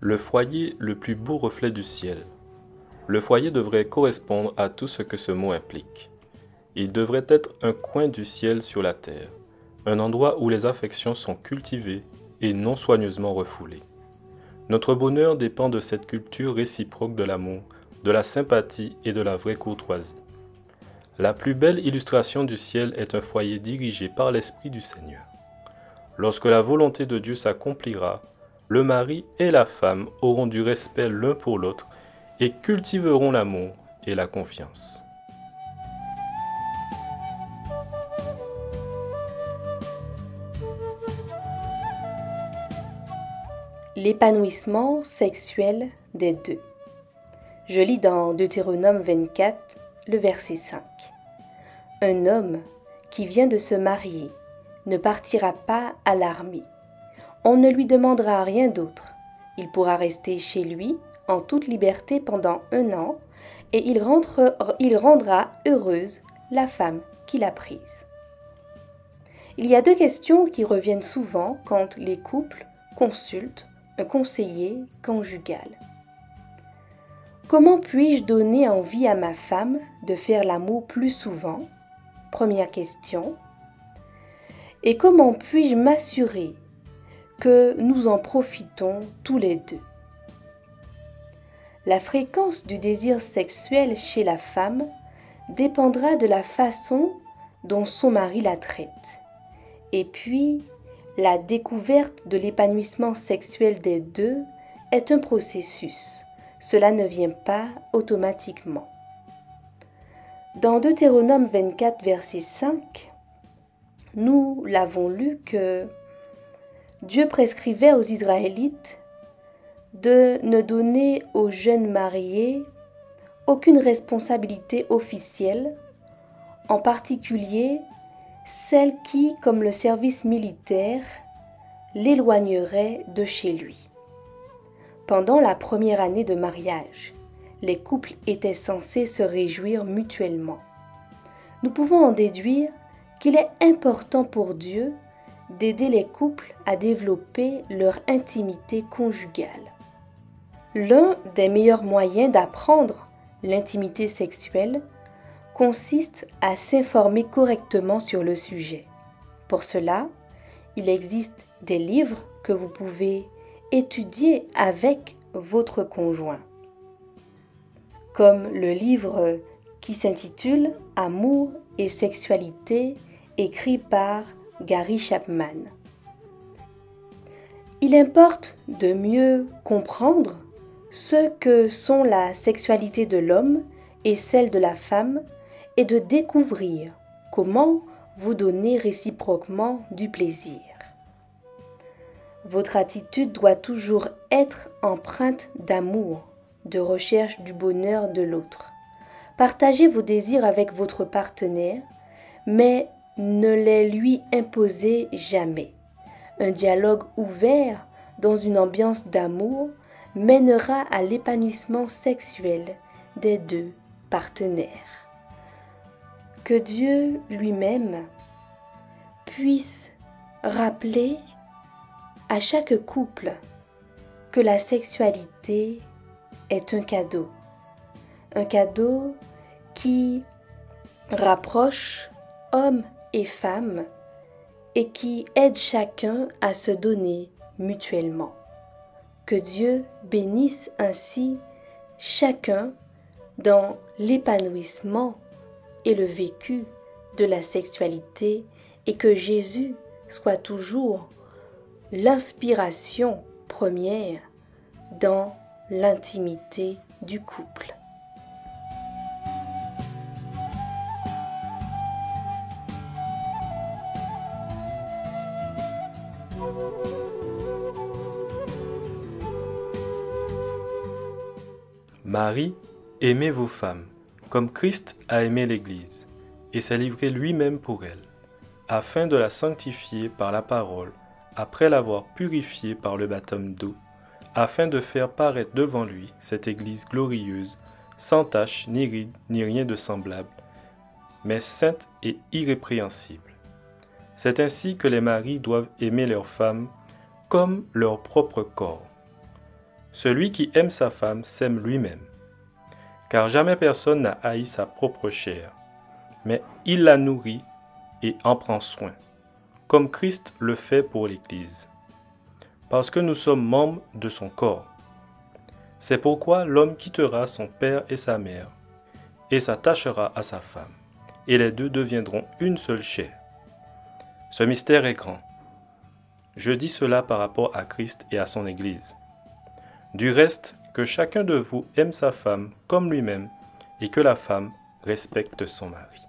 Le foyer, le plus beau reflet du ciel. Le foyer devrait correspondre à tout ce que ce mot implique. Il devrait être un coin du ciel sur la terre, un endroit où les affections sont cultivées et non soigneusement refoulées. Notre bonheur dépend de cette culture réciproque de l'amour, de la sympathie et de la vraie courtoisie. La plus belle illustration du ciel est un foyer dirigé par l'Esprit du Seigneur. Lorsque la volonté de Dieu s'accomplira, le mari et la femme auront du respect l'un pour l'autre et cultiveront l'amour et la confiance. L'épanouissement sexuel des deux. Je lis dans Deutéronome 24, le verset 5. Un homme qui vient de se marier ne partira pas à l'armée. On ne lui demandera rien d'autre. Il pourra rester chez lui en toute liberté pendant 1 an et il rendra heureuse la femme qu'il a prise. Il y a 2 questions qui reviennent souvent quand les couples consultent un conseiller conjugal. Comment puis-je donner envie à ma femme de faire l'amour plus souvent? Première question. Et comment puis-je m'assurer que nous en profitons tous les deux? La fréquence du désir sexuel chez la femme dépendra de la façon dont son mari la traite. Et puis, la découverte de l'épanouissement sexuel des deux est un processus. Cela ne vient pas automatiquement. Dans Deutéronome 24, verset 5, nous l'avons lu que Dieu prescrivait aux Israélites de ne donner aux jeunes mariés aucune responsabilité officielle, en particulier celle qui, comme le service militaire, l'éloignerait de chez lui. Pendant la première année de mariage, les couples étaient censés se réjouir mutuellement. Nous pouvons en déduire qu'il est important pour Dieu d'aider les couples à développer leur intimité conjugale. L'un des meilleurs moyens d'apprendre l'intimité sexuelle consiste à s'informer correctement sur le sujet. Pour cela, il existe des livres que vous pouvez étudier avec votre conjoint, comme le livre qui s'intitule « Amour et sexualité » écrit par Gary Chapman. Il importe de mieux comprendre ce que sont la sexualité de l'homme et celle de la femme et de découvrir comment vous donner réciproquement du plaisir. Votre attitude doit toujours être empreinte d'amour, de recherche du bonheur de l'autre. Partagez vos désirs avec votre partenaire, mais ne les lui imposez jamais. Un dialogue ouvert dans une ambiance d'amour mènera à l'épanouissement sexuel des deux partenaires. Que Dieu lui-même puisse rappeler à chaque couple que la sexualité est un cadeau qui rapproche hommes et femmes et qui aide chacun à se donner mutuellement. Que Dieu bénisse ainsi chacun dans l'épanouissement et le vécu de la sexualité et que Jésus soit toujours l'inspiration première dans l'intimité du couple. Marie, aimez vos femmes, comme Christ a aimé l'Église, et s'est livré lui-même pour elle, afin de la sanctifier par la parole, après l'avoir purifiée par le baptême d'eau, afin de faire paraître devant lui cette Église glorieuse, sans tache, ni ride, ni rien de semblable, mais sainte et irrépréhensible. C'est ainsi que les maris doivent aimer leurs femmes comme leur propre corps. Celui qui aime sa femme s'aime lui-même. Car jamais personne n'a haï sa propre chair, mais il la nourrit et en prend soin, comme Christ le fait pour l'Église, parce que nous sommes membres de son corps. C'est pourquoi l'homme quittera son père et sa mère, et s'attachera à sa femme, et les deux deviendront une seule chair. Ce mystère est grand. Je dis cela par rapport à Christ et à son Église. Du reste, que chacun de vous aime sa femme comme lui-même, et que la femme respecte son mari.